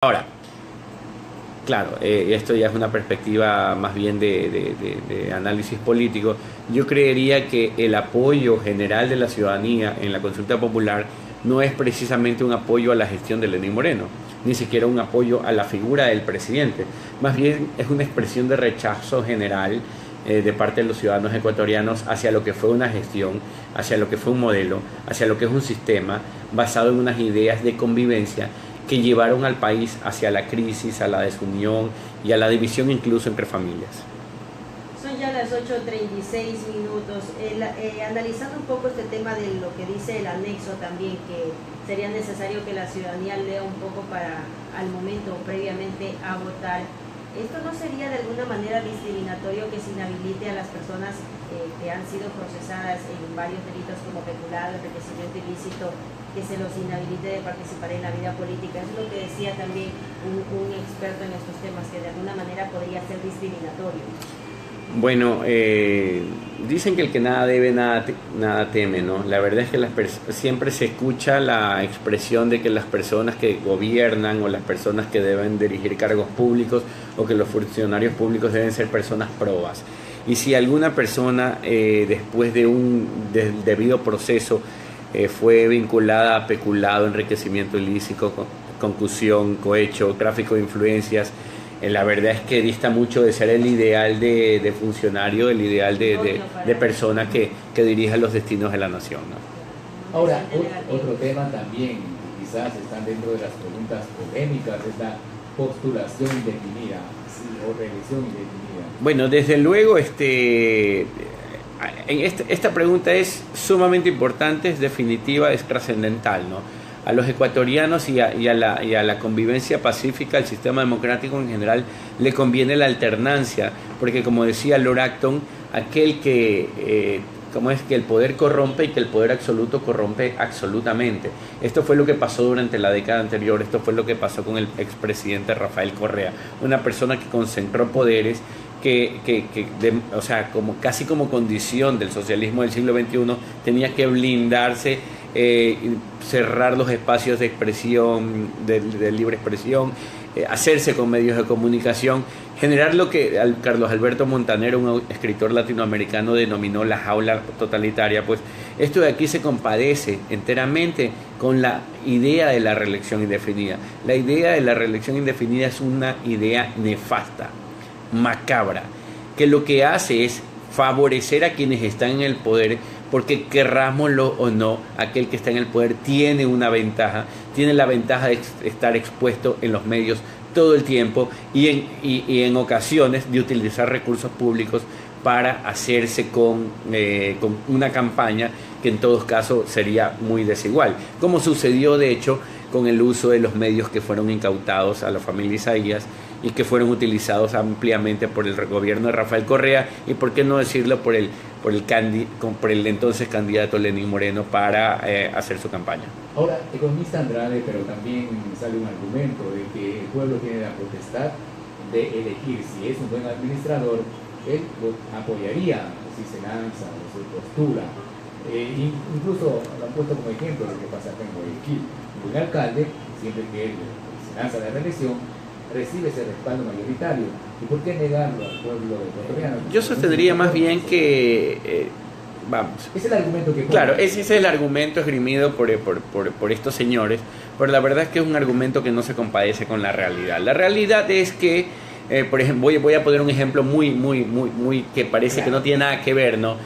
Ahora, claro, esto ya es una perspectiva más bien de análisis político. Yo creería que el apoyo general de la ciudadanía en la consulta popular no es precisamente un apoyo a la gestión de Lenín Moreno, ni siquiera un apoyo a la figura del presidente. Más bien es una expresión de rechazo general de parte de los ciudadanos ecuatorianos hacia lo que fue una gestión, hacia lo que fue un modelo, hacia lo que es un sistema basado en unas ideas de convivencia que llevaron al país hacia la crisis, a la desunión y a la división incluso entre familias. Son ya las 8:36. Analizando un poco este tema de lo que dice el anexo también, que sería necesario que la ciudadanía lea un poco para al momento o previamente a votar. ¿Esto no sería de alguna manera discriminatorio que se inhabilite a las personas que han sido procesadas en varios delitos como peculado, enriquecimiento ilícito, que se los inhabilite de participar en la vida política? Es lo que decía también un experto en estos temas, que de alguna manera podría ser discriminatorio. Bueno, dicen que el que nada debe, nada teme, ¿no? La verdad es que siempre se escucha la expresión de que las personas que gobiernan o las personas que deben dirigir cargos públicos o que los funcionarios públicos deben ser personas probas. Y si alguna persona después de del debido proceso fue vinculada a peculado, enriquecimiento ilícito, concusión, cohecho, tráfico de influencias, la verdad es que dista mucho de ser el ideal de funcionario, el ideal de persona que dirija los destinos de la nación, ¿no? Ahora, otro tema también, quizás están dentro de las preguntas polémicas, es la postulación indefinida, ¿sí? O reelección indefinida. Bueno, desde luego, esta pregunta es sumamente importante, es definitiva, es trascendental, ¿no? A los ecuatorianos y a la convivencia pacífica, al sistema democrático en general, le conviene la alternancia, porque como decía Lord Acton, aquel que el poder corrompe y que el poder absoluto corrompe absolutamente. Esto fue lo que pasó durante la década anterior, esto fue lo que pasó con el expresidente Rafael Correa, una persona que concentró poderes casi como condición del socialismo del siglo XXI, tenía que blindarse, cerrar los espacios de expresión, de libre expresión, hacerse con medios de comunicación, generar lo que Carlos Alberto Montanero, un escritor latinoamericano, denominó la jaula totalitaria. Pues esto de aquí se compadece enteramente con la idea de la reelección indefinida. La idea de la reelección indefinida es una idea nefasta, macabra, que lo que hace es favorecer a quienes están en el poder, porque querrámoslo o no, aquel que está en el poder tiene una ventaja, tiene la ventaja de estar expuesto en los medios todo el tiempo y en ocasiones de utilizar recursos públicos para hacerse con una campaña que en todos casos sería muy desigual, como sucedió de hecho con el uso de los medios que fueron incautados a la familia Isaías y que fueron utilizados ampliamente por el gobierno de Rafael Correa y, por qué no decirlo, por el entonces candidato Lenín Moreno para hacer su campaña. Ahora, economista Andrade, pero también sale un argumento de que el pueblo tiene la potestad de elegir si es un buen administrador. Él lo apoyaría si se lanza o se postula. Incluso lo han puesto como ejemplo lo que pasa acá en Guayaquil. Un alcalde, siempre que él se lanza a la reelección, recibe ese respaldo mayoritario. ¿Y por qué negarlo al pueblo ecuatoriano? Yo sostendría más bien que, es el argumento que... Claro, ese es el argumento esgrimido por estos señores, pero la verdad es que es un argumento que no se compadece con la realidad. La realidad es que, por ejemplo, voy a poner un ejemplo muy que parece que no tiene nada que ver, ¿no?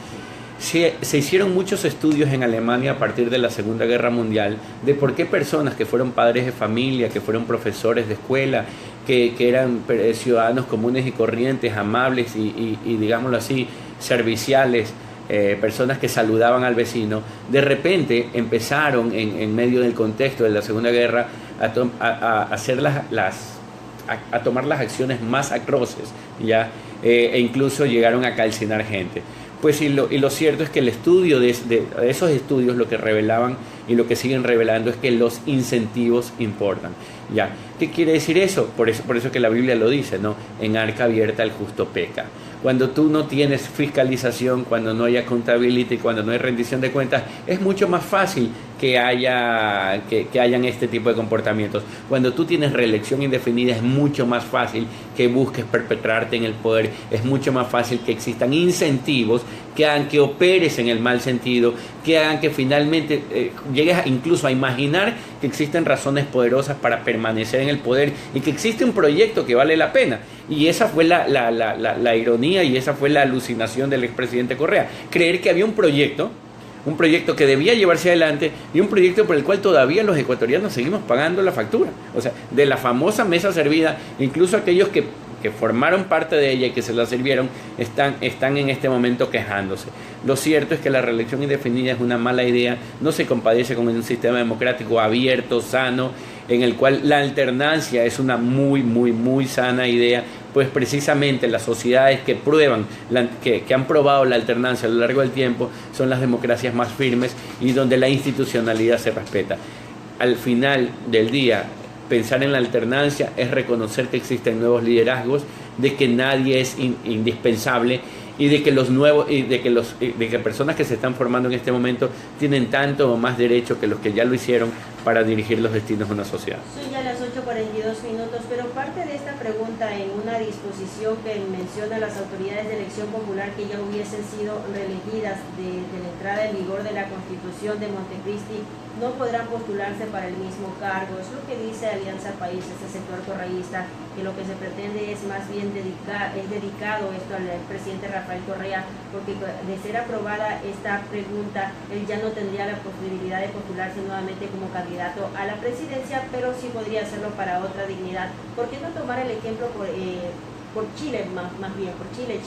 Se hicieron muchos estudios en Alemania a partir de la Segunda Guerra Mundial de por qué personas que fueron padres de familia, que fueron profesores de escuela, que eran ciudadanos comunes y corrientes, amables y digámoslo así, serviciales, personas que saludaban al vecino, de repente empezaron en medio del contexto de la Segunda Guerra a tomar las acciones más atroces, ¿ya? E incluso llegaron a calcinar gente. Pues y lo cierto es que el estudio de esos estudios lo que revelaban y lo que siguen revelando es que los incentivos importan. ¿Ya? ¿Qué quiere decir eso? Por eso que la Biblia lo dice, ¿no? En arca abierta el justo peca. Cuando tú no tienes fiscalización, cuando no hay accountability, cuando no hay rendición de cuentas, es mucho más fácil que hayan este tipo de comportamientos. Cuando tú tienes reelección indefinida, es mucho más fácil que busques perpetrarte en el poder, es mucho más fácil que existan incentivos que hagan que operes en el mal sentido, que hagan que finalmente llegues incluso a imaginar que existen razones poderosas para permanecer en el poder y que existe un proyecto que vale la pena. Y esa fue la ironía y esa fue la alucinación del expresidente Correa. Creer que había un proyecto que debía llevarse adelante y un proyecto por el cual todavía los ecuatorianos seguimos pagando la factura. O sea, de la famosa mesa servida, incluso aquellos que formaron parte de ella y que se la sirvieron, están en este momento quejándose. Lo cierto es que la reelección indefinida es una mala idea, no se compadece con un sistema democrático abierto, sano, en el cual la alternancia es una muy sana idea, pues precisamente las sociedades que han probado la alternancia a lo largo del tiempo son las democracias más firmes y donde la institucionalidad se respeta. Al final del día, pensar en la alternancia es reconocer que existen nuevos liderazgos, de que nadie es indispensable y de que personas que se están formando en este momento tienen tanto o más derecho que los que ya lo hicieron para dirigir los destinos de una sociedad. Son ya las 8:42 minutos, pero parte de esta pregunta en una disposición que menciona las autoridades de elección popular que ya hubiesen sido reelegidas desde la entrada en vigor de la Constitución de Montecristi no podrán postularse para el mismo cargo. Es lo que dice Alianza País, este sector correísta, que lo que se pretende es más bien dedicado esto al presidente Rafael Correa, porque de ser aprobada esta pregunta, él ya no tendría la posibilidad de postularse nuevamente como candidato a la presidencia, pero sí podría hacerlo para otra dignidad. ¿Por qué no tomar el ejemplo por Chile, más bien, por Chile?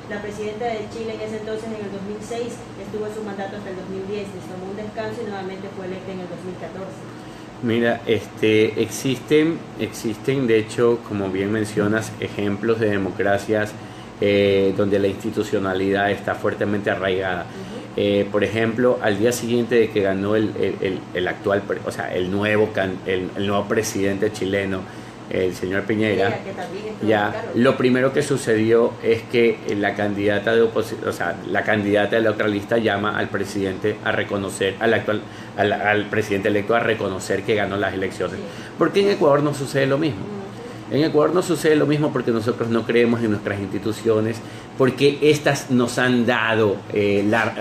La presidenta de Chile en ese entonces, en el 2006, estuvo en su mandato hasta el 2010, les tomó un descanso y nuevamente fue electa en el 2014. Mira, existen de hecho, como bien mencionas, ejemplos de democracias donde la institucionalidad está fuertemente arraigada. Por ejemplo, al día siguiente de que ganó el actual, o sea, el nuevo presidente chileno, el señor Piñera, lo primero que sucedió es que la candidata de oposición, o sea, la candidata de la otra lista llama al presidente a reconocer, al presidente electo a reconocer que ganó las elecciones. Sí. ¿Por qué en Ecuador no sucede lo mismo? En Ecuador no sucede lo mismo porque nosotros no creemos en nuestras instituciones, porque estas nos han dado,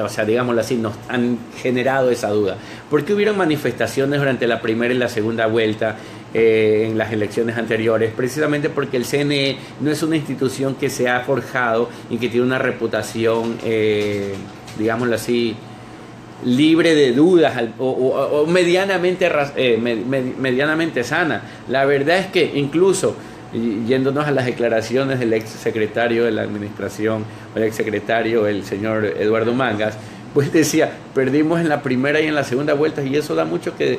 o sea, digámoslo así, nos han generado esa duda. ¿Por qué hubieron manifestaciones durante la primera y la segunda vuelta en las elecciones anteriores? Precisamente porque el CNE no es una institución que se ha forjado y que tiene una reputación, digámoslo así, libre de dudas o medianamente sana. La verdad es que incluso yéndonos a las declaraciones del ex secretario de la administración, o el ex secretario, el señor Eduardo Mangas, pues decía, perdimos en la primera y en la segunda vuelta, y eso da mucho que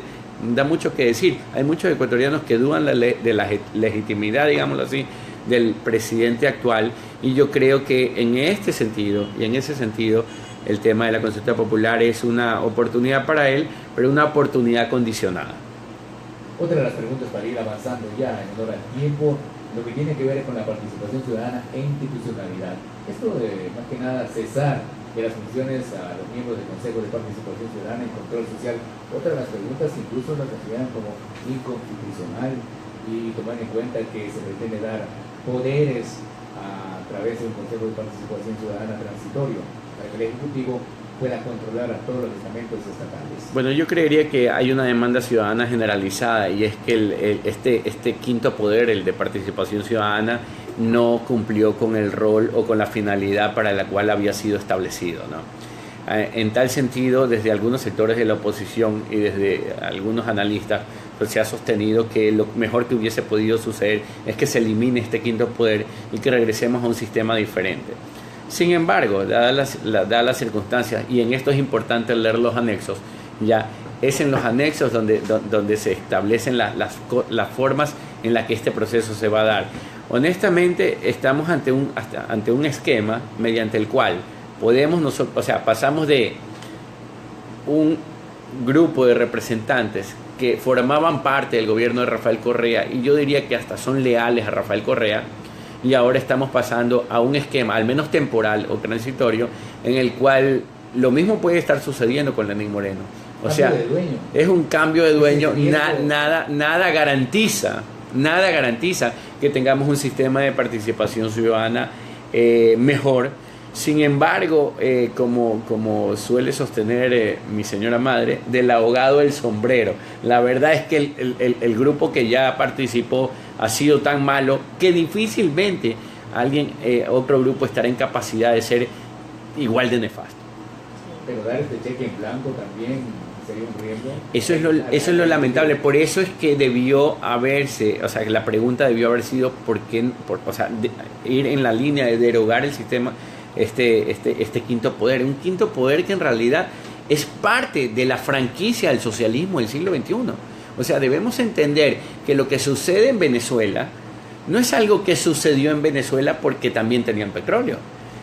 decir. Hay muchos ecuatorianos que dudan de la legitimidad, digámoslo así, del presidente actual, y yo creo que en este sentido y en ese sentido el tema de la consulta popular es una oportunidad para él, pero una oportunidad condicionada. Otra de las preguntas para ir avanzando ya en honor al tiempo, lo que tiene que ver con la participación ciudadana e institucionalidad. Esto de, más que nada, cesar de las funciones a los miembros del Consejo de Participación Ciudadana y Control Social. Otra de las preguntas incluso las consideran como inconstitucional, y tomar en cuenta que se pretende dar poderes a través de un Consejo de Participación Ciudadana transitorio para que el Ejecutivo pueda controlar a todos los estamentos estatales. Bueno, yo creería que hay una demanda ciudadana generalizada, y es que este quinto poder, el de participación ciudadana, no cumplió con el rol o con la finalidad para la cual había sido establecido, ¿no? En tal sentido, desde algunos sectores de la oposición y desde algunos analistas, pues se ha sostenido que lo mejor que hubiese podido suceder es que se elimine este quinto poder y que regresemos a un sistema diferente. Sin embargo, dadas las circunstancias, y en esto es importante leer los anexos, ya es en los anexos donde se establecen las formas en las que este proceso se va a dar. Honestamente, estamos ante un esquema mediante el cual podemos nosotros, o sea, pasamos de un grupo de representantes que formaban parte del gobierno de Rafael Correa, y yo diría que hasta son leales a Rafael Correa, y ahora estamos pasando a un esquema, al menos temporal o transitorio, en el cual lo mismo puede estar sucediendo con Lenín Moreno. O sea, es un cambio de dueño, nada garantiza que tengamos un sistema de participación ciudadana mejor. Sin embargo, como suele sostener mi señora madre, del ahogado el sombrero. La verdad es que el grupo que ya participó ha sido tan malo que difícilmente otro grupo estará en capacidad de ser igual de nefasto. Pero dar este cheque en blanco también sería un riesgo. Eso es lo lamentable. Por eso es que debió haberse, o sea, que la pregunta debió haber sido ir en la línea de derogar el sistema, este quinto poder. Un quinto poder que en realidad es parte de la franquicia del socialismo del siglo XXI. O sea, debemos entender que lo que sucede en Venezuela no es algo que sucedió en Venezuela porque también tenían petróleo.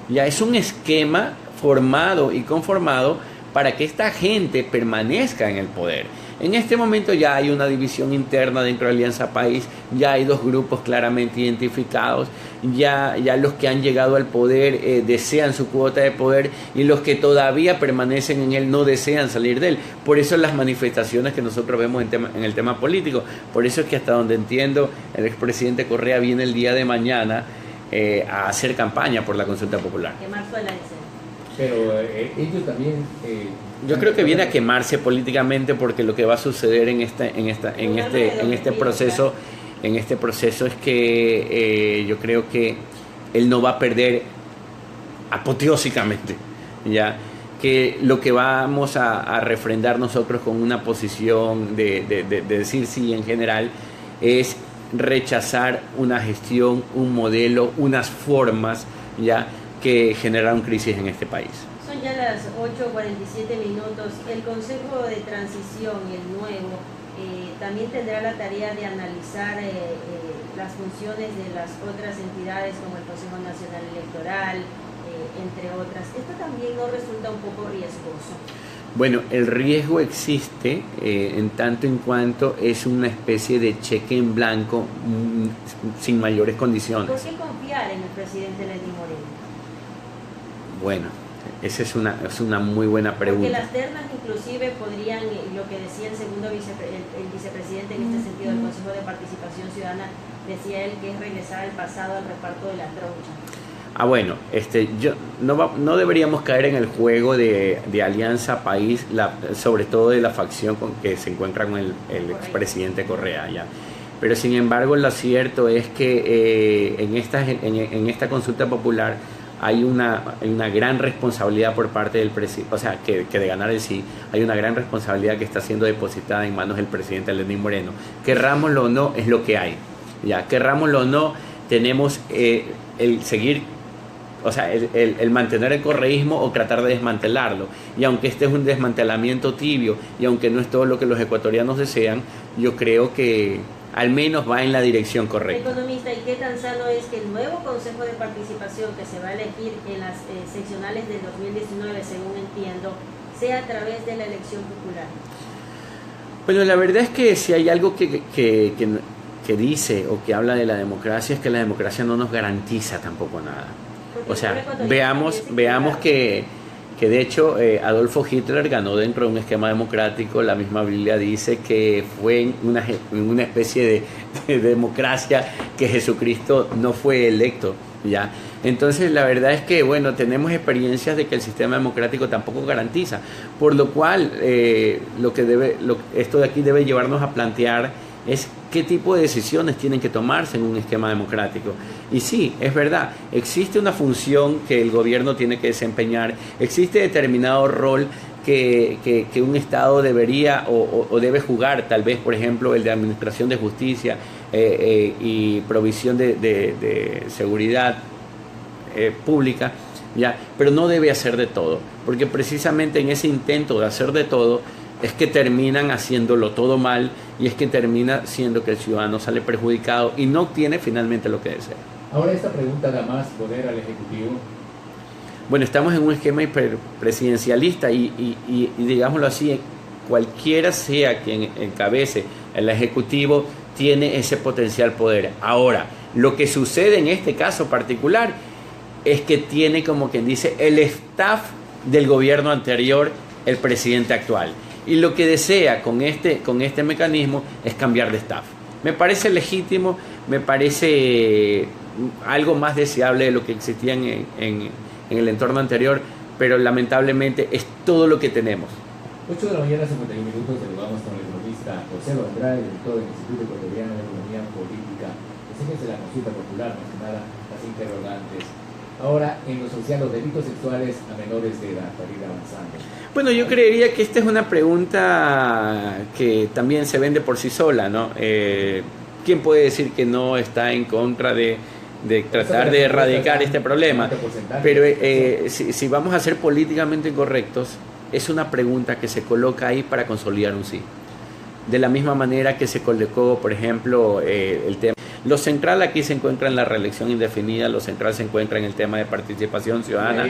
Ya es un esquema formado y conformado para que esta gente permanezca en el poder. En este momento ya hay una división interna dentro de Alianza País, ya hay dos grupos claramente identificados, ya los que han llegado al poder desean su cuota de poder, y los que todavía permanecen en él no desean salir de él. Por eso las manifestaciones que nosotros vemos en el tema político. Por eso es que hasta donde entiendo, el expresidente Correa viene el día de mañana a hacer campaña por la consulta popular. Pero ellos también... yo creo que viene a quemarse políticamente, porque lo que va a suceder en este proceso es que yo creo que él no va a perder apoteósicamente, ya que lo que vamos a refrendar nosotros con una posición de decir sí en general es rechazar una gestión, un modelo, unas formas ya que generaron crisis en este país. Son ya las 8:47 minutos. El Consejo de Transición, el nuevo, también tendrá la tarea de analizar las funciones de las otras entidades como el Consejo Nacional Electoral, entre otras. Esto también no resulta un poco riesgoso. Bueno, el riesgo existe en tanto en cuanto es una especie de cheque en blanco sin mayores condiciones. ¿Por qué confiar en el presidente Lenín Moreno? Bueno, esa es una muy buena pregunta. Porque las ternas inclusive podrían, lo que decía el segundo el vicepresidente en este sentido del Consejo de Participación Ciudadana, decía él que es regresar al pasado, al reparto de la troncha. Bueno, no deberíamos caer en el juego de Alianza País, sobre todo de la facción con que se encuentra con el expresidente Correa ya. Pero sin embargo, lo cierto es que en esta consulta popular hay una gran responsabilidad por parte del presidente, o sea, que de ganar el sí, hay una gran responsabilidad que está siendo depositada en manos del presidente Lenín Moreno. Querrámoslo o no, es lo que hay. Ya, querrámoslo o no, tenemos el seguir, o sea, el mantener el correísmo o tratar de desmantelarlo. Y aunque este es un desmantelamiento tibio, y aunque no es todo lo que los ecuatorianos desean, yo creo que al menos va en la dirección correcta. Economista, ¿y qué tan sano es que el nuevo Consejo de Participación que se va a elegir en las seccionales del 2019, según entiendo, sea a través de la elección popular? Bueno, la verdad es que si hay algo que dice o que habla de la democracia, es que la democracia no nos garantiza tampoco nada. Porque o sea, veamos que de hecho Adolfo Hitler ganó dentro de un esquema democrático. La misma Biblia dice que fue en una especie de democracia que Jesucristo no fue electo, ¿ya? Entonces la verdad es que, bueno, tenemos experiencias de que el sistema democrático tampoco garantiza, por lo cual esto de aquí debe llevarnos a plantear es qué tipo de decisiones tienen que tomarse en un esquema democrático. Y sí, es verdad, existe una función que el gobierno tiene que desempeñar, existe determinado rol que un Estado debería o debe jugar, tal vez, por ejemplo, el de administración de justicia y provisión de seguridad pública, ¿ya? Pero no debe hacer de todo, porque precisamente en ese intento de hacer de todo es que terminan haciéndolo todo mal, y es que termina siendo que el ciudadano sale perjudicado y no obtiene finalmente lo que desea. Ahora esta pregunta da más poder al Ejecutivo. Bueno, estamos en un esquema hiperpresidencialista y digámoslo así, cualquiera sea quien encabece el Ejecutivo, tiene ese potencial poder. Ahora, lo que sucede en este caso particular es que tiene, como quien dice, el staff del gobierno anterior, el presidente actual. Y lo que desea con este mecanismo es cambiar de staff. Me parece legítimo, me parece algo más deseable de lo que existía en el entorno anterior, pero lamentablemente es todo lo que tenemos. 8 de la mañana, 51 minutos, saludamos con el economista José Andrade, director del Instituto Ecuatoriano de Economía Política. Enséñese la consulta popular, más que nada, las interrogantes. Ahora, en lo social, los delitos sexuales a menores de edad, para ir avanzando. Bueno, yo creería que esta es una pregunta que también se vende por sí sola, ¿no? ¿Quién puede decir que no está en contra de tratar de erradicar este problema? Pero si vamos a ser políticamente incorrectos, es una pregunta que se coloca ahí para consolidar un sí. De la misma manera que se colocó, por ejemplo, el tema. Lo central aquí se encuentra en la reelección indefinida, lo central se encuentra en el tema de participación ciudadana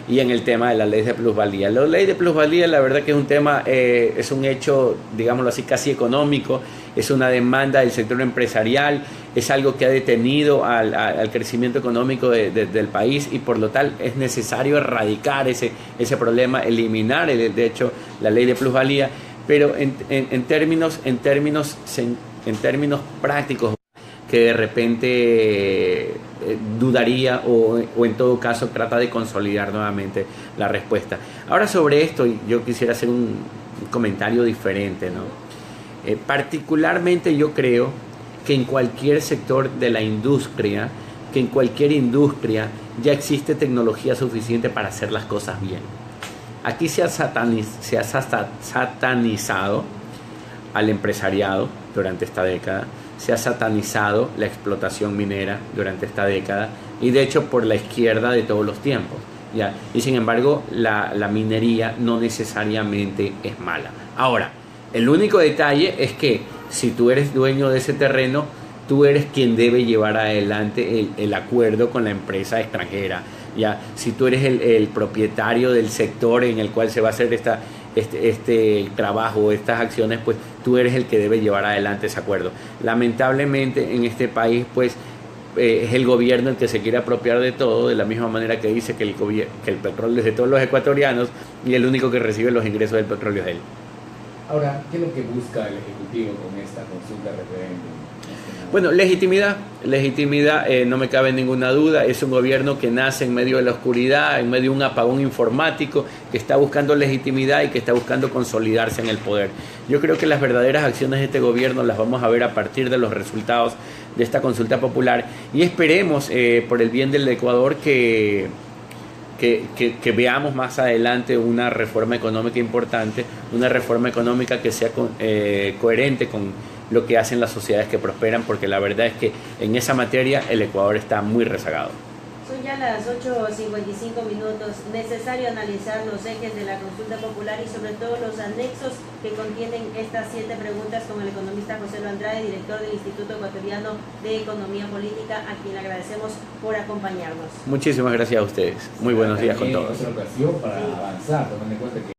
y en el tema de la ley de plusvalía. La ley de plusvalía, la verdad que es un tema, es un hecho, digámoslo así, casi económico, es una demanda del sector empresarial, es algo que ha detenido al crecimiento económico del país y por lo tal es necesario erradicar ese problema, eliminar, de hecho, la ley de plusvalía, pero en términos prácticos, que de repente dudaría o en todo caso trata de consolidar nuevamente la respuesta. Ahora sobre esto yo quisiera hacer un comentario diferente, ¿no? Particularmente yo creo que en cualquier sector de la industria, que en cualquier industria ya existe tecnología suficiente para hacer las cosas bien. Aquí se ha satanizado al empresariado durante esta década, se ha satanizado la explotación minera durante esta década y de hecho por la izquierda de todos los tiempos, ¿ya? Y sin embargo la minería no necesariamente es mala. Ahora, el único detalle es que si tú eres dueño de ese terreno, tú eres quien debe llevar adelante el acuerdo con la empresa extranjera, ¿ya? Si tú eres el propietario del sector en el cual se va a hacer este trabajo, estas acciones, pues tú eres el que debe llevar adelante ese acuerdo. Lamentablemente en este país pues es el gobierno el que se quiere apropiar de todo, de la misma manera que dice que el petróleo es de todos los ecuatorianos y el único que recibe los ingresos del petróleo es él. Ahora, ¿qué es lo que busca el Ejecutivo con esta consulta referéndum? Bueno, legitimidad, no me cabe ninguna duda, es un gobierno que nace en medio de la oscuridad, en medio de un apagón informático, que está buscando legitimidad y que está buscando consolidarse en el poder. Yo creo que las verdaderas acciones de este gobierno las vamos a ver a partir de los resultados de esta consulta popular y esperemos, por el bien del Ecuador, que veamos más adelante una reforma económica importante, una reforma económica que sea coherente con lo que hacen las sociedades que prosperan, porque la verdad es que en esa materia el Ecuador está muy rezagado. Son ya las 8:55 minutos. Necesario analizar los ejes de la consulta popular y sobre todo los anexos que contienen estas 7 preguntas con el economista José Andrade, director del Instituto Ecuatoriano de Economía Política, a quien le agradecemos por acompañarnos. Muchísimas gracias a ustedes. Muy buenos días con todos. Otra ocasión para avanzar, tomando en cuenta que